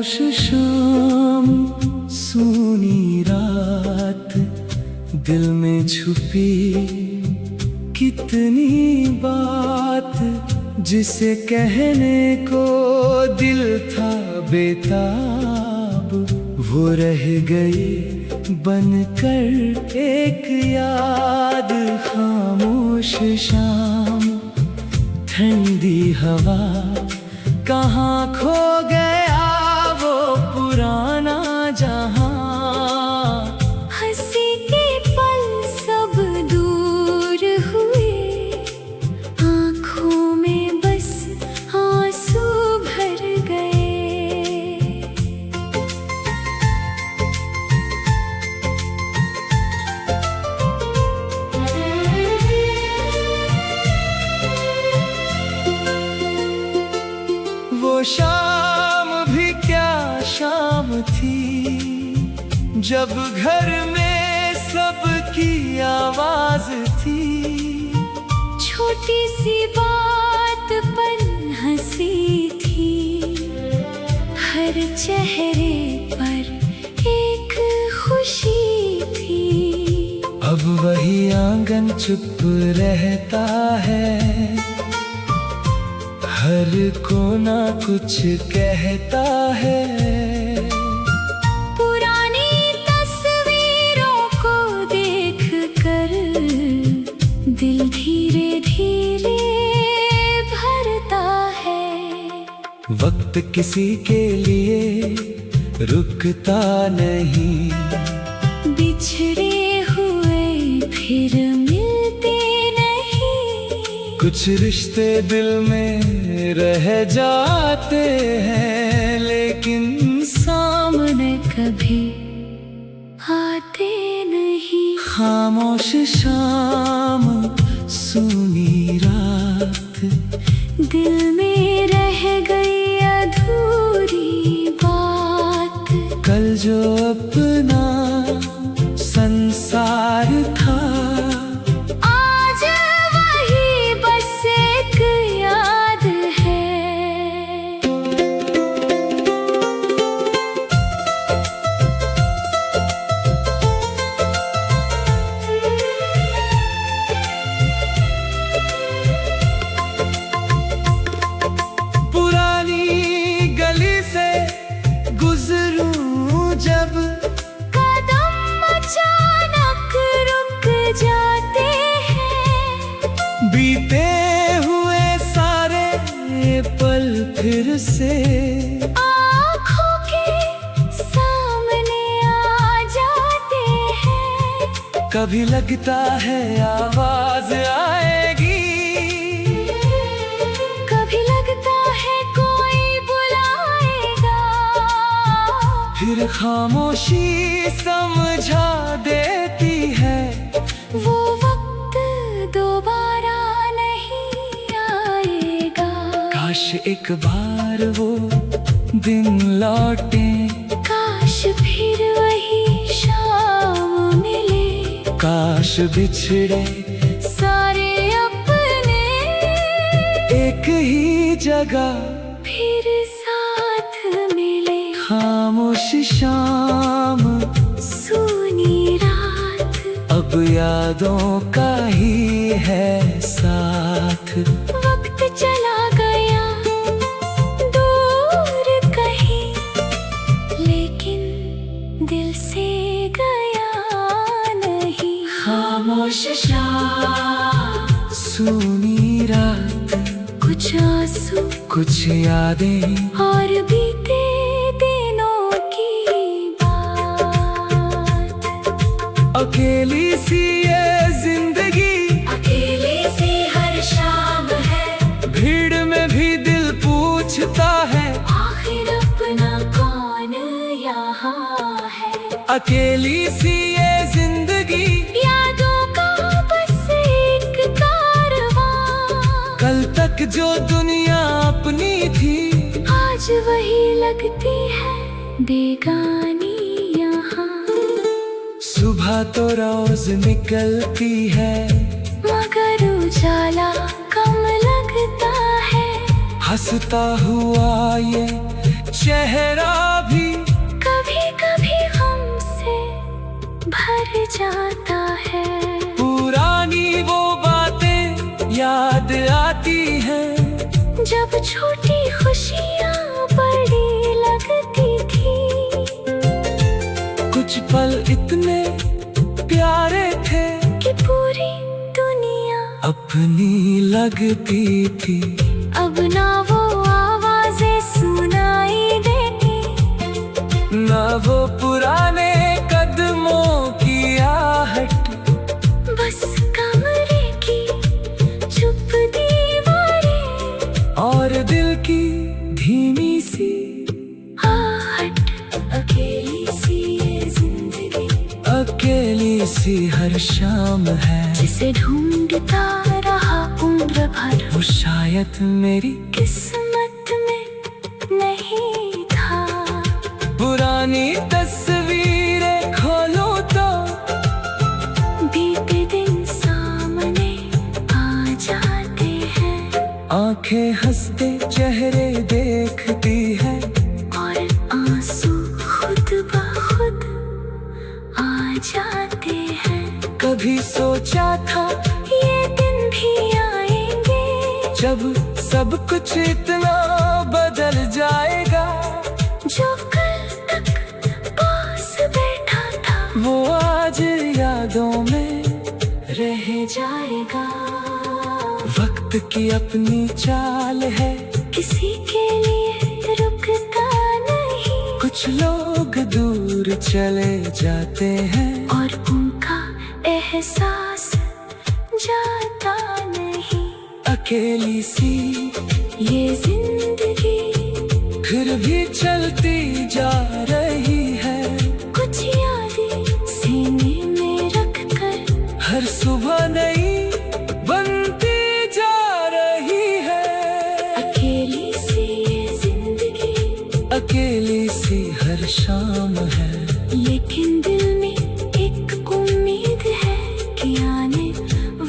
खामोश शाम, सूनी रात, दिल में छुपी कितनी बात, जिसे कहने को दिल था बेताब, वो रह गई बनकर एक याद। खामोश शाम, ठंडी हवा, कहाँ खो गया वो पुराना जहां। हंसी के पल सब दूर हुए, आँखों में बस आंसू भर गए। वो शाम भी क्या शाम थी, जब घर में सबकी आवाज थी। छोटी सी बात पर हंसी थी, हर चेहरे पर एक खुशी थी। अब वही आंगन चुप रहता है, हर कोना कुछ कहता है। पुरानी तस्वीरों को देख कर दिल धीरे धीरे भरता है। वक्त किसी के लिए रुकता नहीं, बिछड़े हुए फिर मिलते नहीं। कुछ रिश्ते दिल में रह जाते हैं, लेकिन सामने कभी आते नहीं। खामोश शाम, सूनी रात, दिल में रह गई अधूरी बात। कल जो अपना संसार था, आज वही बस एक याद है। पुरानी गली से गुजरूं जब, कदम अचानक रुक जाते हैं। बीते हुए सारे पल फिर से आँखों के सामने आ जाते हैं। कभी लगता है आवाज आएगी, कभी लगता है कोई बुलाएगा। फिर खामोशी समझा देती है, वो वक्त दोबारा नहीं आएगा। काश एक बार वो दिन लौटे, काश फिर वही शाम मिले। काश बिछड़े सारे अपने एक ही जगह फिर साथ मिले। खामोश शाम, सूनी रात, अब यादों का ही है साथ। वक्त चला गया दूर कहीं, लेकिन दिल से गया नहीं। खामोश शाम, सूनी रात, कुछ आंसू, कुछ यादें, और बीते दिनों की बात। अकेली सी ये जिंदगी, अकेले से हर शाम है। भीड़ में भी दिल पूछता है, आखिर अपना कौन यहाँ है। अकेली सी ये जिंदगी, यादों का बस एक कारवां। कल तक जो दुनिया अपनी थी, आज वही लगती है बेगानी यहाँ। सुबह तो रोज निकलती है, मगर उजाला कम लगता है। हंसता हुआ ये चेहरा भी कभी कभी हमसे भर जाता है। पुरानी वो बातें याद आती हैं, जब छोटी खुशियाँ बड़ी लगती थी। कुछ पल इतने प्यारे थे कि पूरी दुनिया अपनी लगती थी। अब ना वो आवाजें सुनाई देती, ना वो पुराने कदमों की आहट, बस कमरे की चुप दीवारें और दिल की धीमी सी आहट। अकेली सी ये जिंदगी, अकेली सी हर शाम है, जिसे ढूंढता रहा उम्र भर। वो शायद मेरी किस्मत में नहीं था। पुरानी तस्वीरें खोलो तो बीते दिन सामने आ जाते हैं, आंखें हंसते चेहरे देखती है, और आंसू खुद ब खुद आ जाते हैं। कभी सोचा था ये दिन भी आएंगे, जब सब कुछ इतना बदल जाएगा। जो कल तक पास बैठा था, वो आज यादों में रह जाएगा। वक्त की अपनी चाल है, किसी के लिए रुकता नहीं, कुछ लोग दूर चले जाते हैं, और उनका एहसास जाता नहीं। अकेली सी ये जिंदगी फिर भी चलती जा रही है, कुछ यादें सीने में रख कर हर सुबह नई बनती जा रही है। अकेली सी ये जिंदगी, अकेली सी हर शाम है, लेकिन दिल में एक उम्मीद है कि आने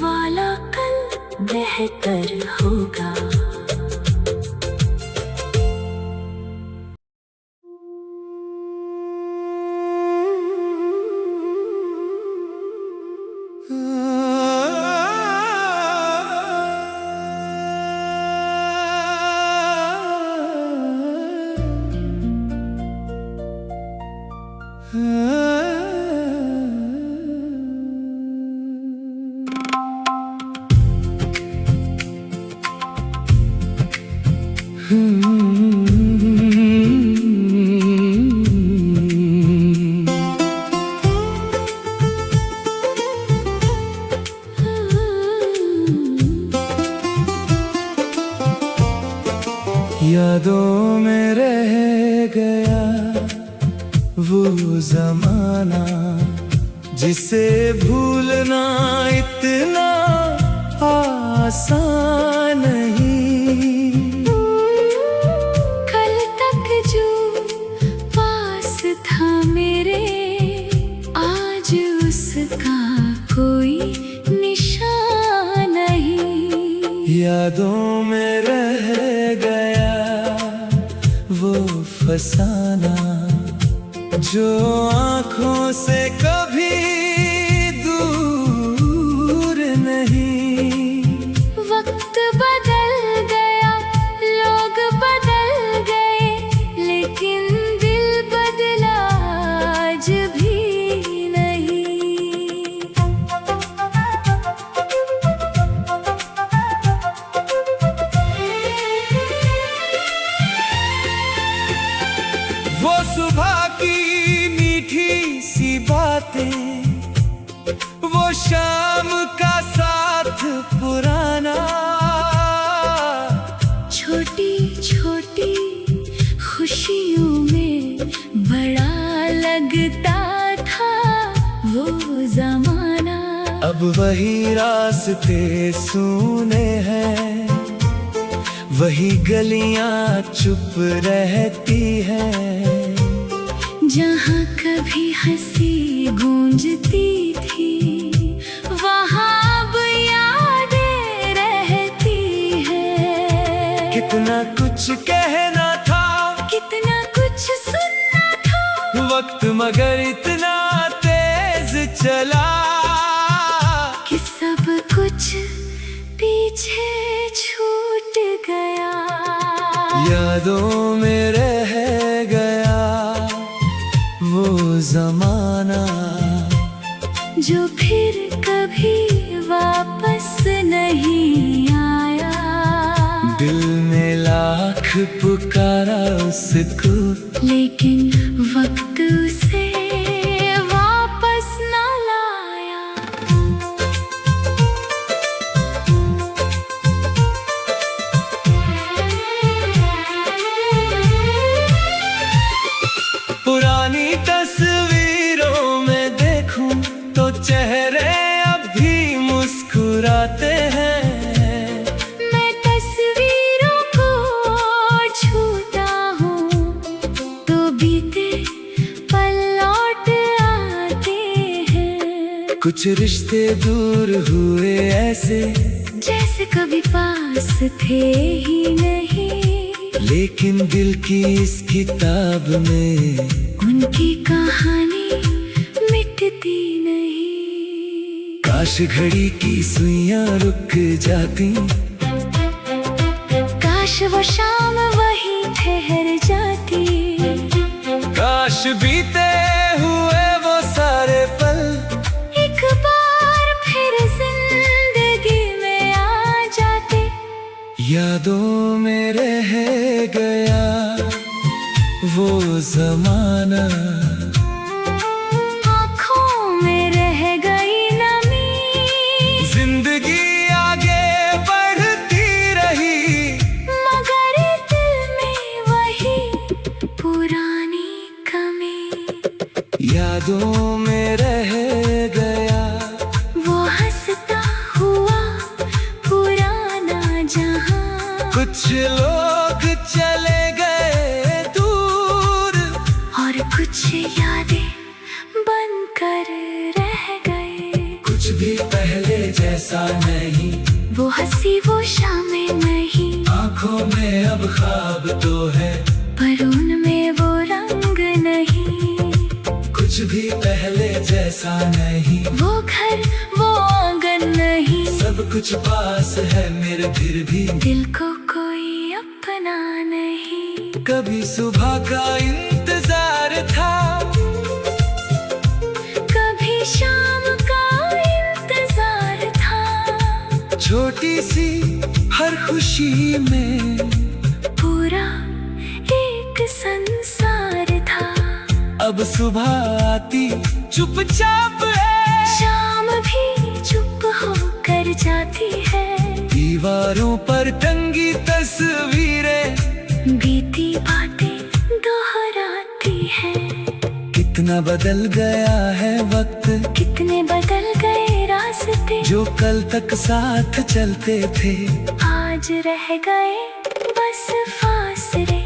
वाला कल बेहतर होगा। यादों में रह गया वो जमाना, जिसे भूलना इतना आसान नहीं। कल तक जो पास था मेरे, आज उसका कोई निशान नहीं। यादों में रह गया वो फसाना, जो आँखों से कभी दूर नहीं। वक्त बदल गया, लोग बदल गए, लेकिन दिल बदला आज भी नहीं। वो सुबह की मीठी सी बातें, वो शाम का साथ पुराना, छोटी छोटी खुशियों में बड़ा लगता था वो जमाना। अब वही रास्ते सूने हैं, वही गलियां चुप रहती हैं, जहाँ कभी हंसी गूंजती थी, वहाँ अब यादें रहती है। कितना कुछ कहना था, कितना वक्त मगर इतना तेज चला कि सब कुछ पीछे छूट गया। यादों में रह गया वो जमाना जो फिर कभी वापस नहीं आया। दिल में लाख पुकारा उसको, लेकिन वक्त उसे वापस न लाया। पुरानी तस्वीरों में देखूं तो चेहरे अब भी मुस्कुराते हैं। मैं तस्वीरों को छूता हूँ तो बीते पल लौट आते हैं। कुछ रिश्ते दूर हुए ऐसे जैसे कभी पास थे ही नहीं। लेकिन दिल की इस किताब में उनकी कहानी मिटती नहीं। काश घड़ी की सुइयां रुक जाती, काश वो शाम वहीं ठहर जाती। काश बीते हुए वो सारे पल एक बार फिर जिंदगी में आ जाते। यादों में रह गया वो जमाना, आँखों में रह गई नमी। जिंदगी आगे बढ़ती रही मगर दिल में वही पुरानी कमी। यादों में रह गया वो हंसता हुआ पुराना जहां। कुछ लोग चले गए दूर और कुछ यादें बनकर रह गए। कुछ भी पहले जैसा नहीं, वो हंसी वो शामें नहीं। आंखों में अब ख्वाब तो है पर उनमें वो रंग नहीं। कुछ भी पहले जैसा नहीं, वो घर वो आंगन नहीं। सब कुछ पास है मेरे फिर भी दिल को कोई अपना नहीं। कभी सुबह का इंतजार था, कभी शाम का इंतजार था। छोटी सी हर खुशी में पूरा एक संसार था। अब सुबह आती चुपचाप है, शाम भी चुप होकर जाती है। दीवारों पर टंगी तस्वीरें बीती बातें दोहराती है। कितना बदल गया है वक्त, कितने बदल गए रास्ते। जो कल तक साथ चलते थे आज रह गए बस फासले।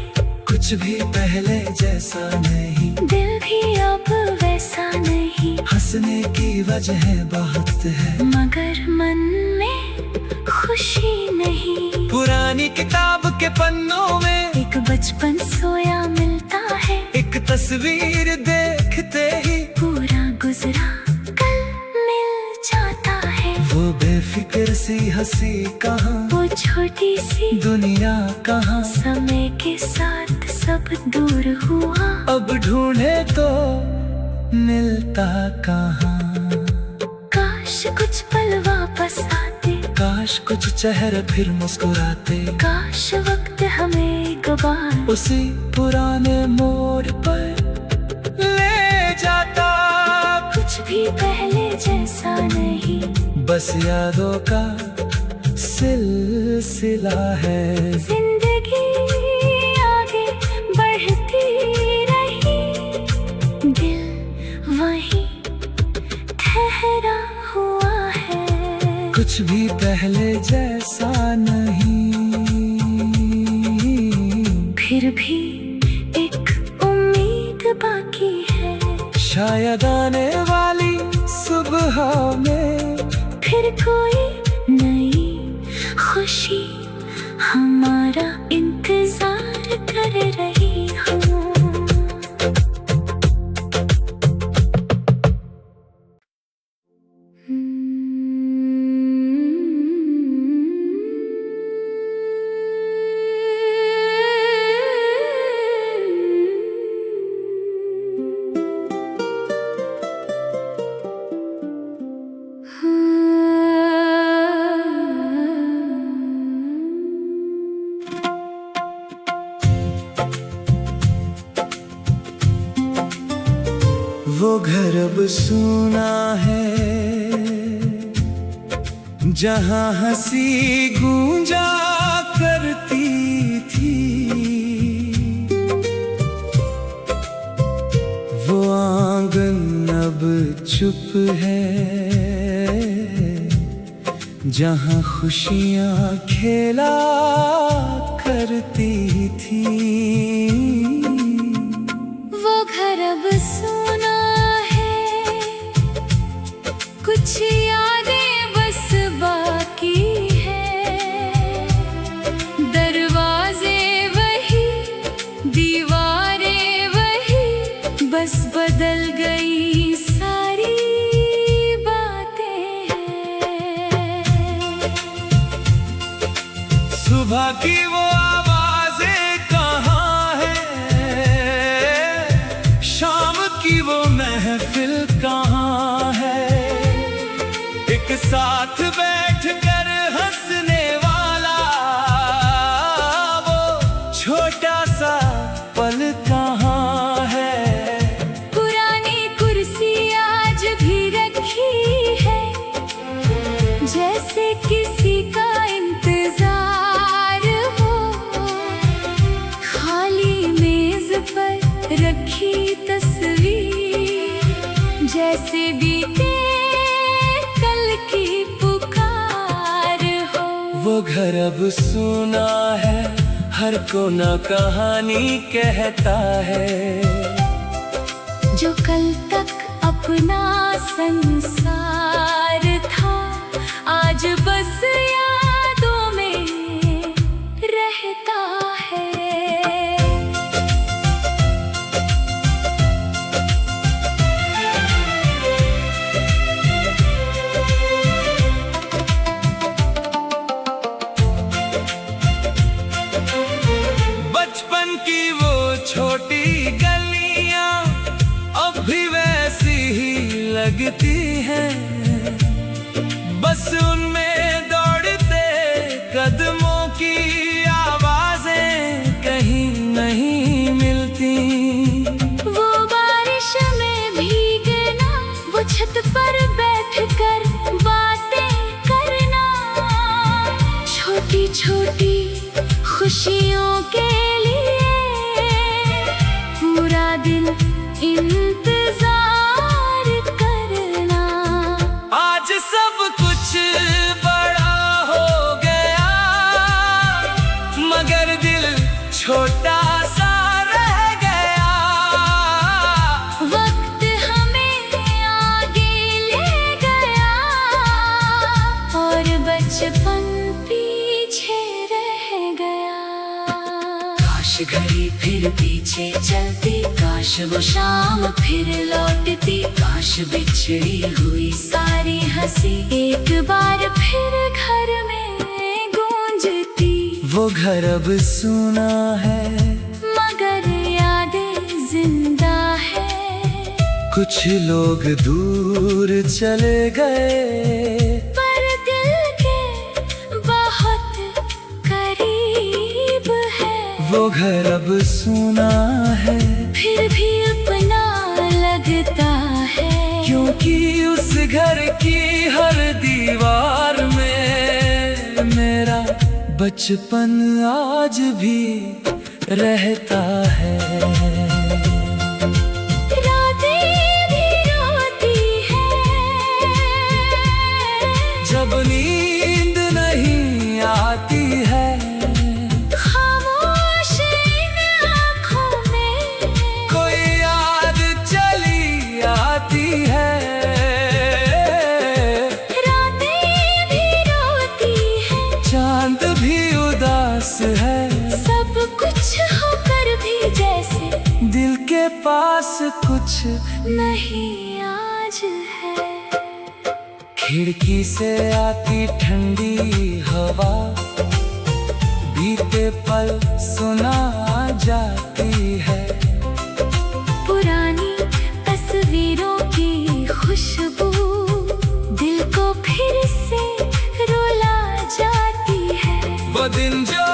कुछ भी पहले जैसा नहीं, दिल भी अब वैसा नहीं। हंसने की वजह बहुत है मगर मन में खुशी नहीं। पुरानी किताब के पन्नों में एक बचपन सोया मिलता है। एक तस्वीर देखते ही पूरा गुजरा कल मिल जाता है। वो बेफिक्र सी हंसी कहाँ, वो छोटी सी दुनिया कहाँ। समय के साथ सब दूर हुआ। अब ढूंढे तो मिलता कहाँ। काश कुछ पल वापस आते। काश कुछ चेहरे फिर मुस्कुराते। काश वक्त हमें एक बार उसी पुराने मोड़ पर ले जाता। कुछ भी पहले जैसा नहीं। बस यादों का सिलसिला है। जिंदगी आगे बढ़ती रही। दिल वहीं ठहरा हुआ है। कुछ भी पहले जैसा नहीं, फिर भी एक उम्मीद बाकी है। शायद आने वाली सुबह में फिर कोई नई खुशी हमारा इंतजार कर रही हो। वो घर अब सूना है जहाँ हंसी गूंजा करती थी। वो आंगन अब चुप है जहाँ खुशियाँ खेला करती थी। वो घर अब सूना है, कुछ यादें बस बाकी है। दरवाजे वही, दीवारें वही, बस बदल गई सारी बातें हैं। सुबह की वो आवाजें कहाँ है, शाम की वो महफिल कहाँ है। एक साथ बैठकर हंसने वाला वो छोटा सा पल कहाँ है। पुरानी कुर्सी आज भी रखी है, जैसे किसी का इंतजार हो। खाली मेज पर रखी तस्वीर, जैसे बीते कल की पुकार हो। वो घर अब सूना है, हर कोना कहानी कहता है। जो कल तक अपना संसार था, आज बस यादों में रहता है। बचपन की वो छोटी गलियां अब भी वैसी ही लगती हैं। बस उनमें दौड़ते कदमों की आवाजें कहीं नहीं मिलती। वो बारिश में भीगना, वो छत पर बैठकर बातें करना, छोटी छोटी खुशियों के लिए पूरा दिन इंतजार करना। आज सब कुछ बड़ा हो गया, मगर दिल छोटा सा रह गया। वक्त हमें आगे ले गया और बचपन पीछे रह गया। काश घड़ी फिर पीछे चलती, काश वो शाम फिर लौटती, काश बिछड़ी हुई सारी हंसी एक बार फिर घर में गूंजती। वो घर अब सूना है, मगर यादें जिंदा है। कुछ लोग दूर चले गए, पर दिल के बहुत करीब है। वो घर अब सूना है, फिर भी अपना लगता है। क्योंकि उस घर की हर दीवार में मेरा बचपन आज भी रहता है। रातें भी रोती है, जब नींद नहीं आती है, खामोश इन आँखों में कोई याद चली आती है। रातें भी रोती है, चांद भी उदास है, सब कुछ होकर भी जैसे दिल के पास कुछ नहीं आज है। खिड़की से आती ठंडी हवा बीते पल सुना जाती है। पुरानी तस्वीरों की खुशबू दिल को फिर से रुला जाती है। वो दिन जो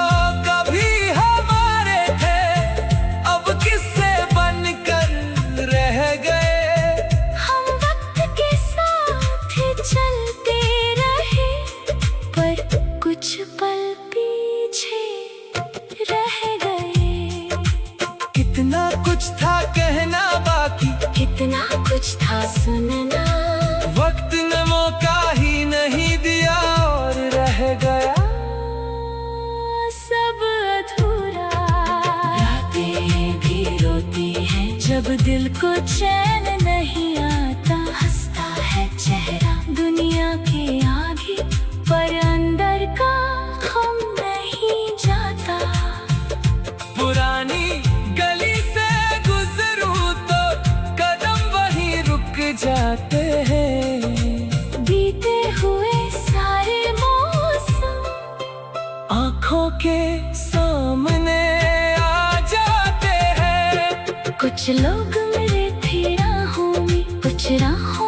कभी हमारे थे अब किस्से बनकर रह गए। कितना कुछ था सुनना, वक्त ने मौका ही नहीं दिया और रह गया सब अधूरा। रातें भी रोती हैं जब दिल को चैन नहीं आता, हंसता है चेहरा दुनिया के आगे पर अंदर का हम नहीं जाता। पुरानी गली से गुजरूं तो कदम वहीं रुक जाते हैं। बीते हुए सारे मौसम आँखों के सामने आ जाते हैं। कुछ लोग मेरे थे राहों में, कुछ राहों